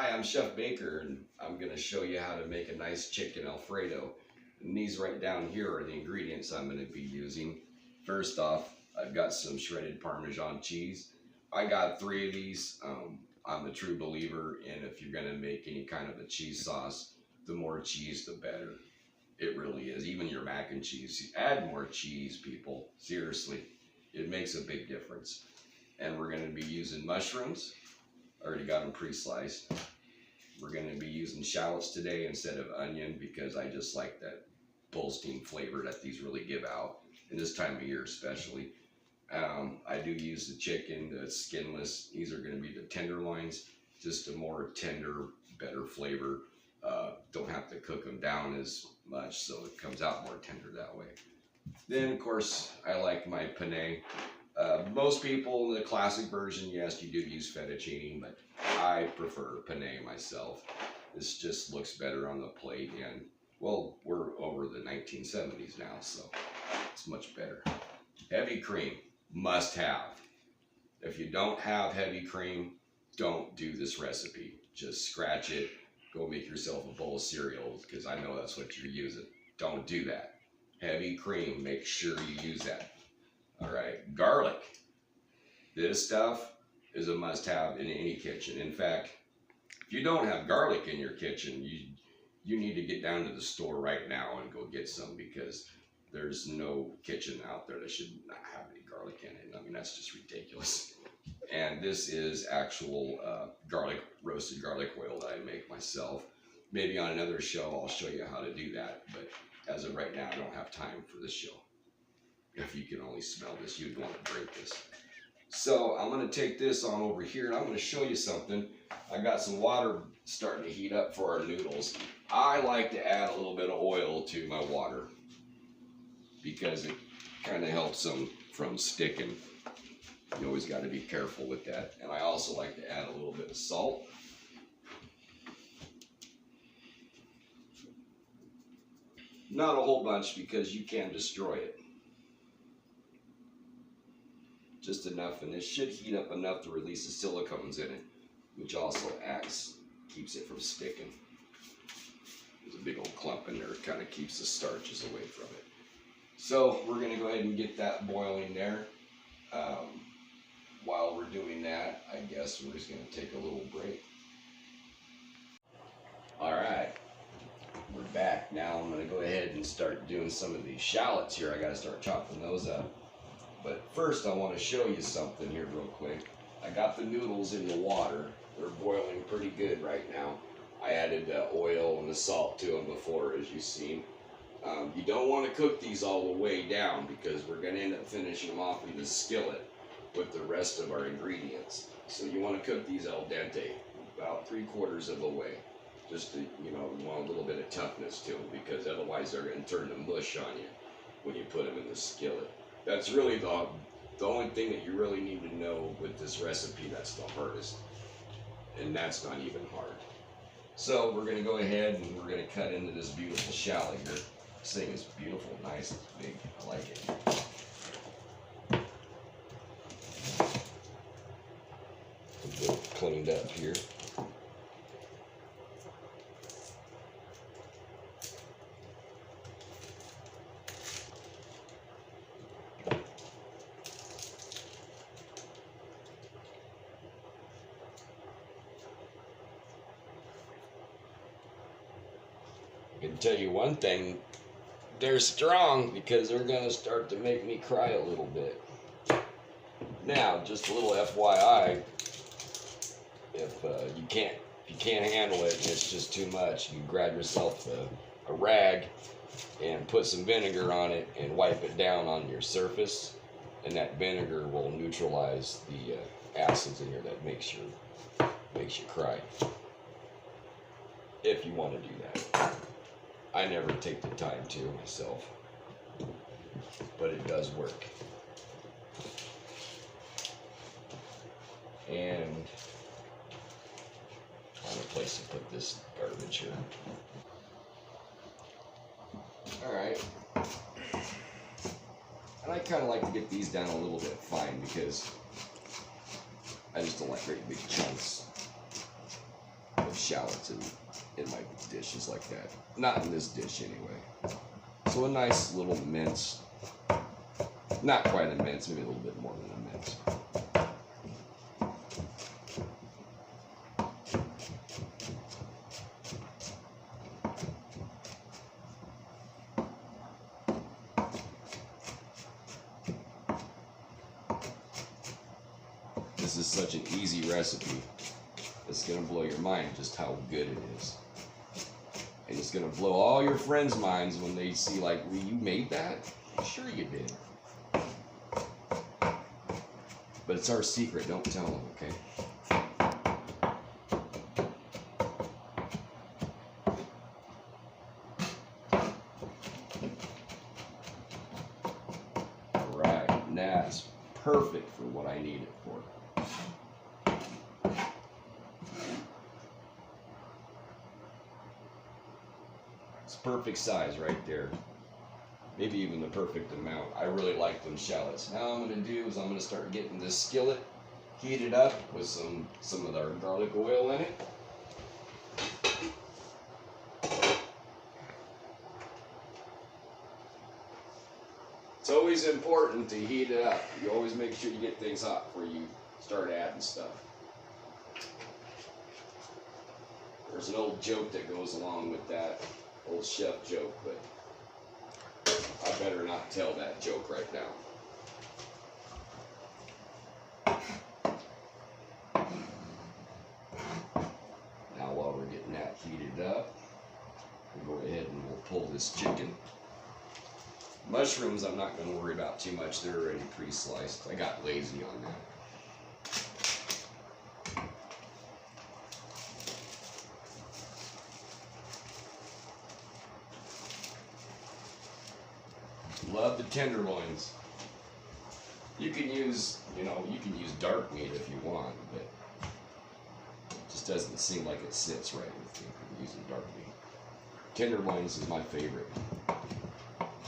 Hi, I'm Chef Baker, and I'm going to show you how to make a nice chicken Alfredo. And these right down here are the ingredients I'm going to be using. First off, I've got some shredded Parmesan cheese. I got 3 of these. I'm a true believer in if you're going to make any kind of a cheese sauce, the more cheese, the better. It really is. Even your mac and cheese. Add more cheese, people. Seriously, it makes a big difference. And we're going to be using mushrooms. I already got them pre-sliced. We're going to be using shallots today instead of onion because I just like that Bolstein flavor that these really give out, in this time of year especially. I do use the chicken, the skinless. These are going to be the tenderloins, just a more tender, better flavor. Don't have to cook them down as much, so it comes out more tender that way. Then, of course, I like my penne. Most people, the classic version, yes, you do use fettuccine, but I prefer penne myself. This just looks better on the plate, and, well, we're over the 1970s now, so it's much better. Heavy cream, must have. If you don't have heavy cream, don't do this recipe. Just scratch it, go make yourself a bowl of cereal, because I know that's what you're using. Don't do that. Heavy cream, make sure you use that. All right, garlic. This stuff is a must-have in any kitchen. In fact, if you don't have garlic in your kitchen, you need to get down to the store right now and go get some, because there's no kitchen out there that should not have any garlic in it. I mean, that's just ridiculous. And this is actual roasted garlic oil that I make myself. Maybe on another show I'll show you how to do that, but as of right now I don't have time for this show. If you can only smell this, you'd want to drink this. So I'm going to take this on over here, and I'm going to show you something. I got some water starting to heat up for our noodles. I like to add a little bit of oil to my water because it kind of helps them from sticking. You always got to be careful with that. And I also like to add a little bit of salt. Not a whole bunch because you can destroy it. Just enough, and it should heat up enough to release the silicones in it, which also keeps it from sticking. There's a big old clump in there, it kind of keeps the starches away from it. So we're going to go ahead and get that boiling there. While we're doing that, I guess we're just going to take a little break. All right, we're back. Now I'm going to go ahead and start doing some of these shallots here. I got to start chopping those up. But first I want to show you something here real quick. I got the noodles in the water. They're boiling pretty good right now. I added the oil and the salt to them before, as you've seen. You don't want to cook these all the way down because we're going to end up finishing them off in the skillet with the rest of our ingredients. So you want to cook these al dente, about 3/4 of the way. Just to, you want a little bit of toughness to them because otherwise they're going to turn to mush on you when you put them in the skillet. That's really the only thing that you really need to know with this recipe. That's the hardest, and that's not even hard. So we're going to go ahead and we're going to cut into this beautiful shallot here. This thing is beautiful, nice, it's big. I like it. Get it cleaned up here. I can tell you one thing, they're strong because they're going to start to make me cry a little bit. Now, just a little FYI, if you can't handle it and it's just too much, you grab yourself a rag and put some vinegar on it and wipe it down on your surface, and that vinegar will neutralize the acids in here that makes you cry. If you want to do that. I never take the time to myself, but it does work. And find a place to put this garbage here. All right. And I kind of like to get these down a little bit fine because I just don't like great big chunks of shallots in my dishes like that. Not in this dish anyway. So a nice little mince. Not quite a mince, maybe a little bit more than a mince. This is such an easy recipe. It's gonna blow your mind just how good it is. And it's gonna blow all your friends' minds when they see, like, well, you made that? Sure you did. But it's our secret, don't tell them, okay? Alright, and that's perfect for what I need it for. It's perfect size right there. Maybe even the perfect amount. I really like them shallots. Now I'm going to do is I'm going to start getting this skillet heated up with some of our garlic oil in it. It's always important to heat it up. You always make sure you get things hot before you start adding stuff. There's an old joke that goes along with that, old chef joke, but I better not tell that joke right now. Now while we're getting that heated up, we'll go ahead and we'll pull this chicken. Mushrooms I'm not going to worry about too much, they're already pre-sliced. I got lazy on that. Love the tenderloins. You can use, you can use dark meat if you want, but it just doesn't seem like it sits right with you using dark meat. Tenderloins is my favorite.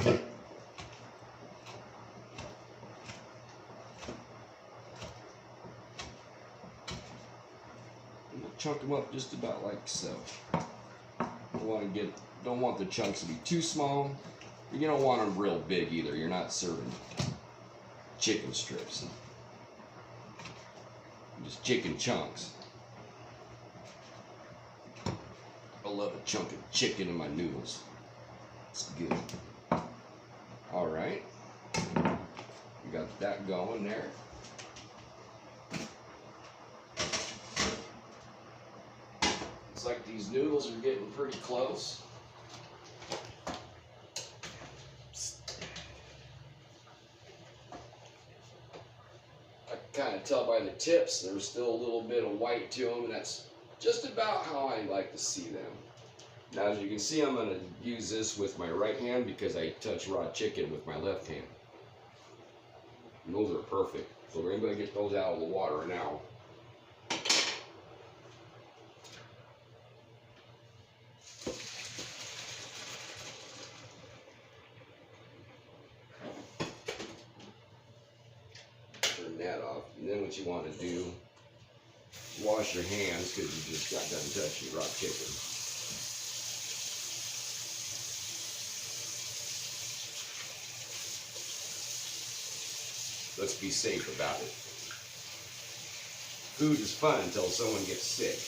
And we'll chunk them up just about like so. Don't want the chunks to be too small. You don't want them real big either. You're not serving chicken strips. Just chicken chunks. I love a chunk of chicken in my noodles. It's good. Alright. We got that going there. Looks like these noodles are getting pretty close. Kind of tell by the tips there's still a little bit of white to them, and that's just about how I like to see them. Now, as you can see, I'm going to use this with my right hand because I touch raw chicken with my left hand. And those are perfect. So we're going to get those out of the water now. That off, and then what you want to do, wash your hands because you just got done touching raw chicken. Let's be safe about it. Food is fun until someone gets sick.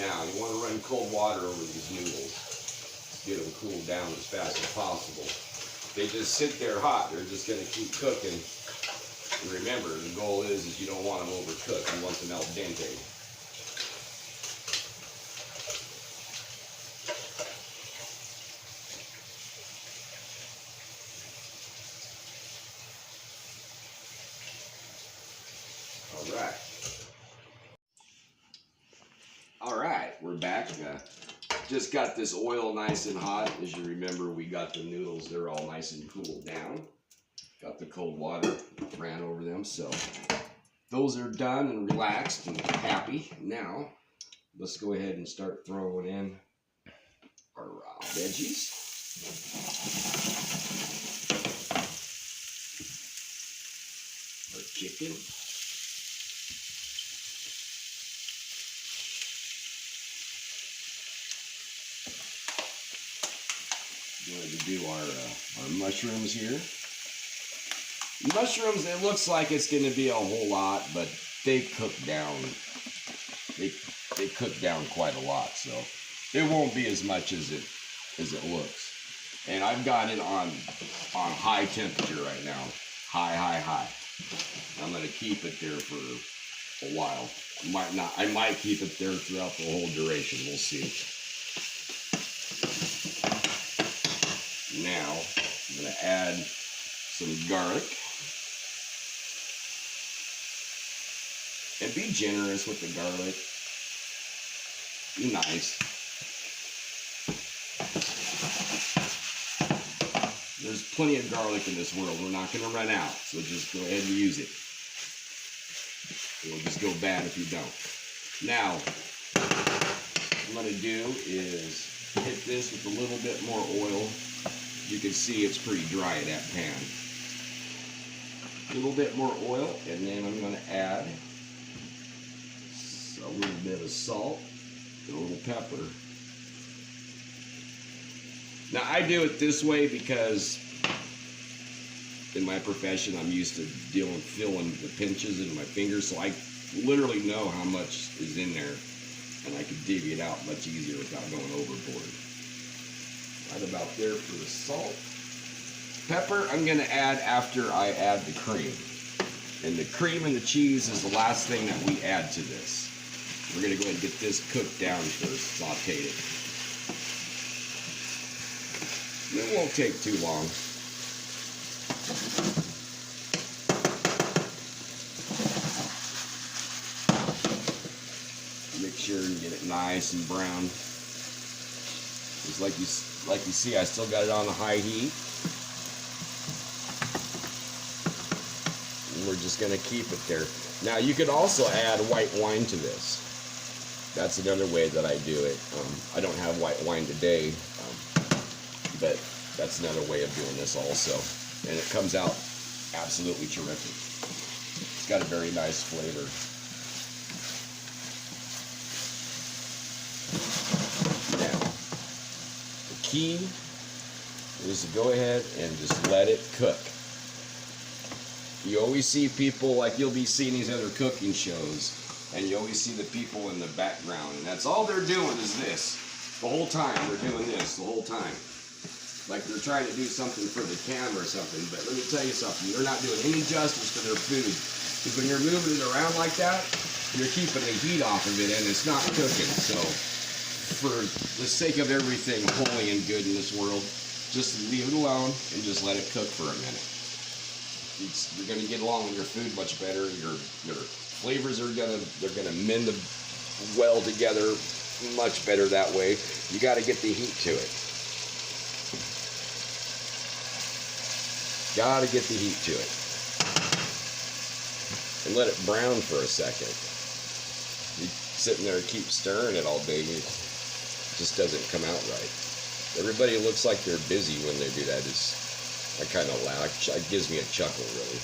Now you want to run cold water over these noodles, get them cooled down as fast as possible. If they just sit there hot, they're just going to keep cooking. And remember, the goal is you don't want them overcooked. You want them al dente. All right, we're back. Just got this oil nice and hot. As you remember, we got the noodles. They're all nice and cooled down. Got the cold water, ran over them, so those are done and relaxed and happy. Now, let's go ahead and start throwing in our veggies. Our chicken. Going to do our mushrooms here. Mushrooms, it looks like it's going to be a whole lot, but they cook down. They cook down quite a lot, so it won't be as much as it looks. And I've got it on high temperature right now, high. I'm going to keep it there for a while. I might keep it there throughout the whole duration. We'll see. Now I'm going to add some garlic. And be generous with the garlic. Be nice. There's plenty of garlic in this world. We're not going to run out, so just go ahead and use it. It'll just go bad if you don't. Now, what I'm going to do is hit this with a little bit more oil. You can see it's pretty dry in that pan. A little bit more oil, and then I'm going to add a little bit of salt and a little pepper. Now I do it this way because in my profession I'm used to feeling the pinches in my fingers, so I literally know how much is in there, and I can divvy it out much easier without going overboard. Right about there for the salt. Pepper I'm going to add after I add the cream. And the cream and the cheese is the last thing that we add to this. We're going to go ahead and get this cooked down first, sauteed it. It won't take too long. Make sure you get it nice and brown. Just like you see, I still got it on the high heat. And we're just going to keep it there. Now you could also add white wine to this. That's another way that I do it. I don't have white wine today, but that's another way of doing this also. And it comes out absolutely terrific. It's got a very nice flavor. Now, the key is to go ahead and just let it cook. You always see people, like you'll be seeing these other cooking shows, and you always see the people in the background, and that's all they're doing is this. The whole time, they're doing this the whole time. Like they're trying to do something for the camera or something, but let me tell you something, they're not doing any justice to their food. Because when you're moving it around like that, you're keeping the heat off of it, and it's not cooking. So, for the sake of everything holy and good in this world, just leave it alone and just let it cook for a minute. You're going to get along with your food much better. Your flavors are they're gonna mend well together much better that way. You got to get the heat to it. Got to get the heat to it, and let it brown for a second. You sitting there and keep stirring it all day, it just doesn't come out right. Everybody looks like they're busy when they do that. I kind of laugh. It gives me a chuckle, really.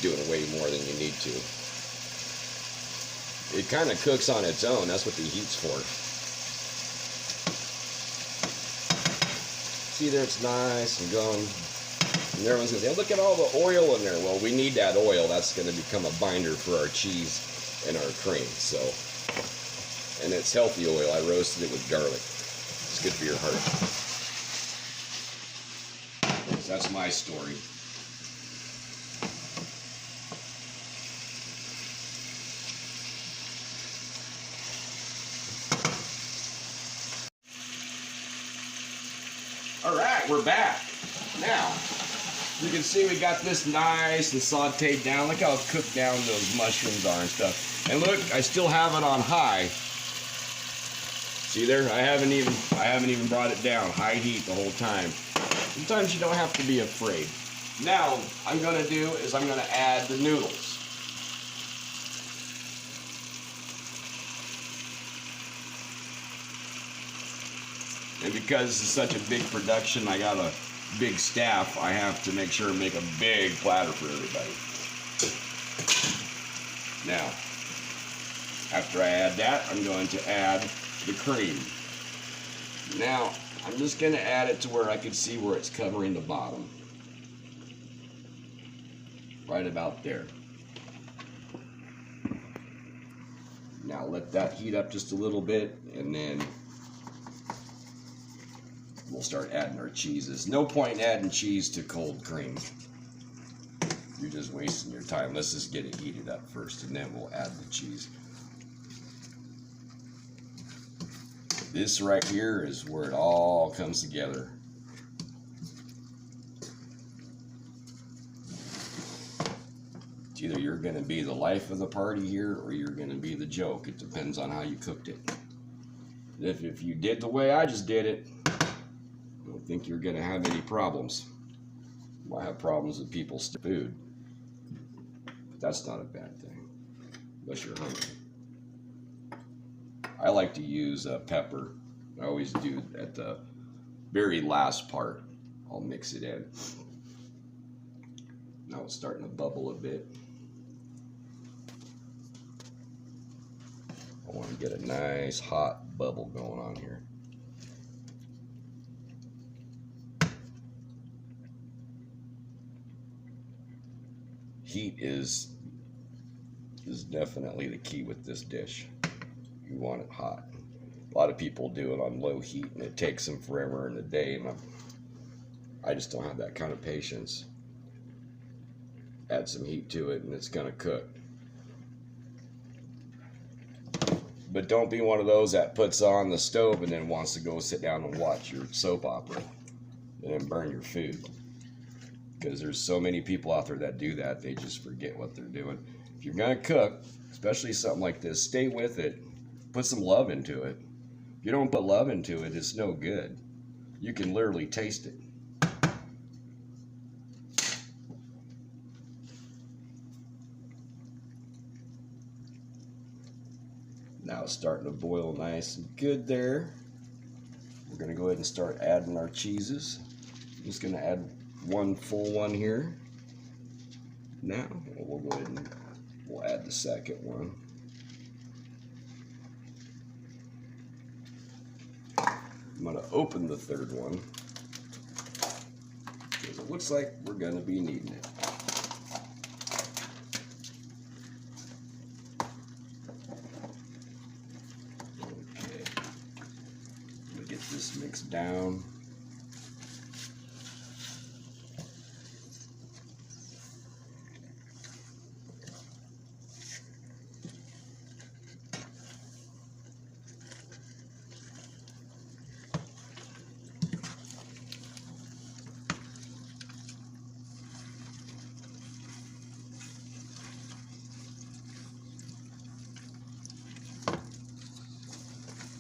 You're doing way more than you need to. It kind of cooks on its own. That's what the heat's for. See there, it's nice and going. And everyone's going to say, oh, look at all the oil in there. Well, we need that oil. That's going to become a binder for our cheese and our cream. So, and it's healthy oil. I roasted it with garlic. It's good for your heart. So that's my story. All right, we're back. Now, you can see we got this nice and sauteed down. Look how cooked down those mushrooms are and stuff. And look, I still have it on high. See there? I haven't even brought it down. High heat the whole time. Sometimes you don't have to be afraid. Now, I'm going to do is I'm going to add the noodles. And because this is such a big production, I got a big staff, I have to make sure and make a big platter for everybody. Now, after I add that, I'm going to add the cream. Now, I'm just going to add it to where I can see where it's covering the bottom. Right about there. Now let that heat up just a little bit, and then we'll start adding our cheeses. No point in adding cheese to cold cream. You're just wasting your time. Let's just get it heated up first, and then we'll add the cheese. This right here is where it all comes together. It's either you're going to be the life of the party here, or you're going to be the joke. It depends on how you cooked it. If you did the way I just did it, I don't think you're going to have any problems. You might have problems with people's food, but that's not a bad thing, unless you're hungry. I like to use pepper. I always do at the very last part. I'll mix it in. Now it's starting to bubble a bit. I want to get a nice hot bubble going on here. Heat is definitely the key with this dish. You want it hot. A lot of people do it on low heat, and it takes them forever and a day, and I just don't have that kind of patience. Add some heat to it, and it's gonna cook. But don't be one of those that puts on the stove and then wants to go sit down and watch your soap opera and then burn your food. Because there's so many people out there that do that, they just forget what they're doing. If you're gonna cook, especially something like this, stay with it. Put some love into it. If you don't put love into it, it's no good. You can literally taste it. Now it's starting to boil nice and good there. We're going to go ahead and start adding our cheeses. I'm just going to add one full one here. Now we'll go ahead and we'll add the second one. I'm going to open the third one because it looks like we're going to be needing it. This mixed down.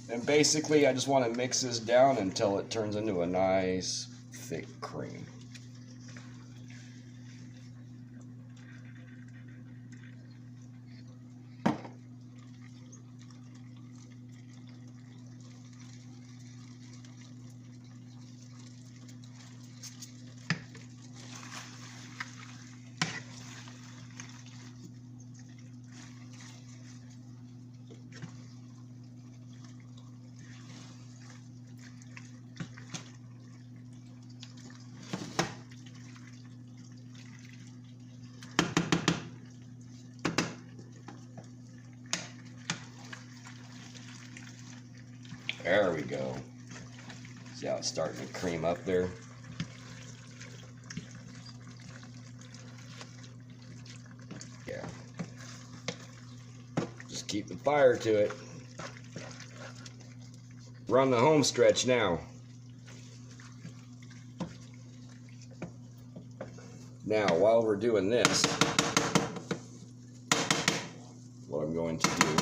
And basically, I just want to mix this down until it turns into a nice, thick cream. There we go. See how it's starting to cream up there? Yeah. Just keep the fire to it. We're on the home stretch now. Now, while we're doing this, what I'm going to do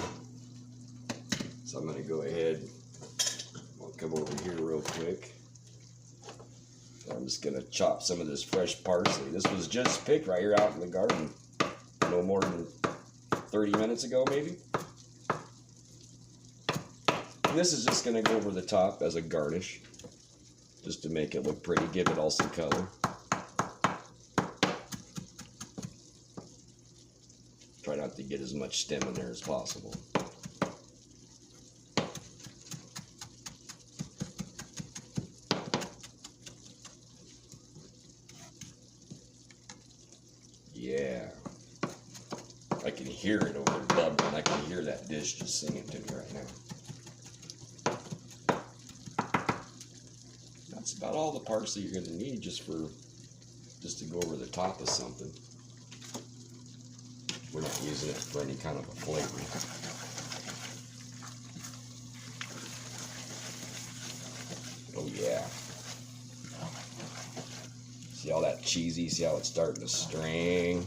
is I'm going to go ahead. Come over here real quick. I'm just gonna chop some of this fresh parsley. This was just picked right here out in the garden, no more than 30 minutes ago, maybe. And this is just gonna go over the top as a garnish, just to make it look pretty, give it all some color. Try not to get as much stem in there as possible. hear it over the bubbling. I can hear that dish just singing to me right now. That's about all the parts that you're going to need just to go over the top of something. We're not using it for any kind of a flavor. Oh yeah. See all that cheesy? See how it's starting to string?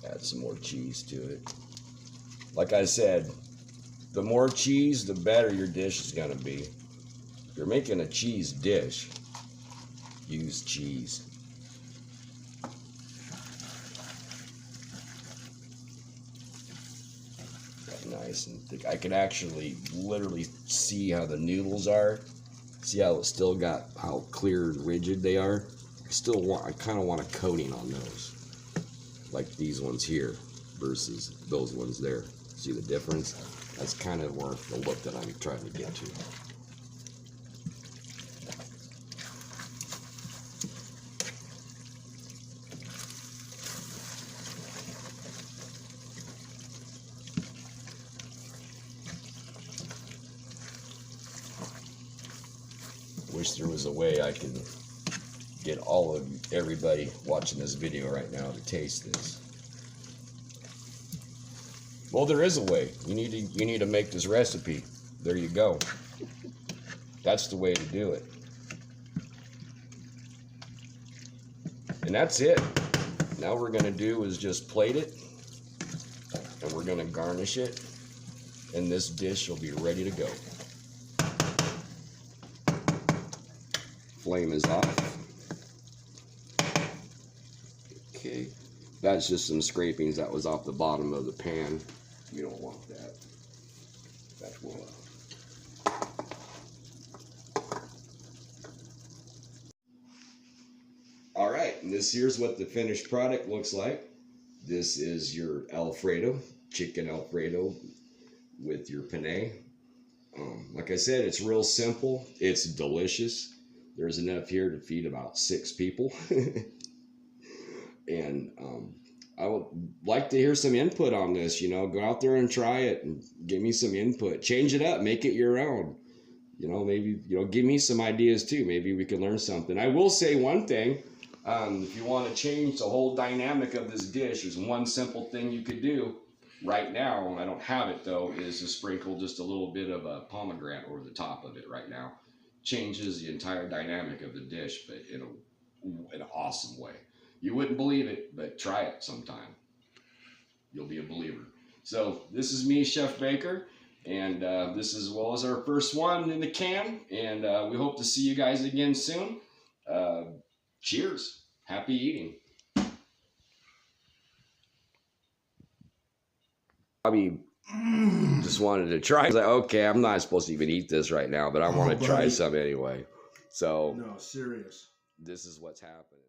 Add some more cheese to it. Like I said, the more cheese, the better your dish is going to be. If you're making a cheese dish, use cheese. Nice and thick. I can actually literally see how the noodles are. See how it's still got how clear and rigid they are. I kind of want a coating on those, like these ones here versus those ones there. See the difference? That's kind of where the look that I'm trying to get to. Wish there was a way I could get everybody watching this video right now to taste this. Well, there is a way. You need to make this recipe. There you go. That's the way to do it. And that's it. Now we're going to do is just plate it, and we're going to garnish it, and this dish will be ready to go. Flame is off. Okay, that's just some scrapings that was off the bottom of the pan. You don't want that. That will. All right, and here's what the finished product looks like. This is your Alfredo, chicken Alfredo with your penne. Like I said, it's real simple. It's delicious. There's enough here to feed about 6 people. And I would like to hear some input on this. Go out there and try it and give me some input. Change it up, make it your own. Maybe, give me some ideas too. Maybe we can learn something. I will say one thing. If you want to change the whole dynamic of this dish, there's one simple thing you could do right now, and I don't have it though, is to sprinkle just a little bit of a pomegranate over the top of it right now. Changes the entire dynamic of the dish, but in an awesome way. You wouldn't believe it, but try it sometime. You'll be a believer. So this is me, Chef Baker, and this is well as our first one in the can, and we hope to see you guys again soon. Cheers. Happy eating. Bobby just wanted to try. I was like, okay, I'm not supposed to even eat this right now, but I want to try some anyway. So, no, serious. This is what's happening.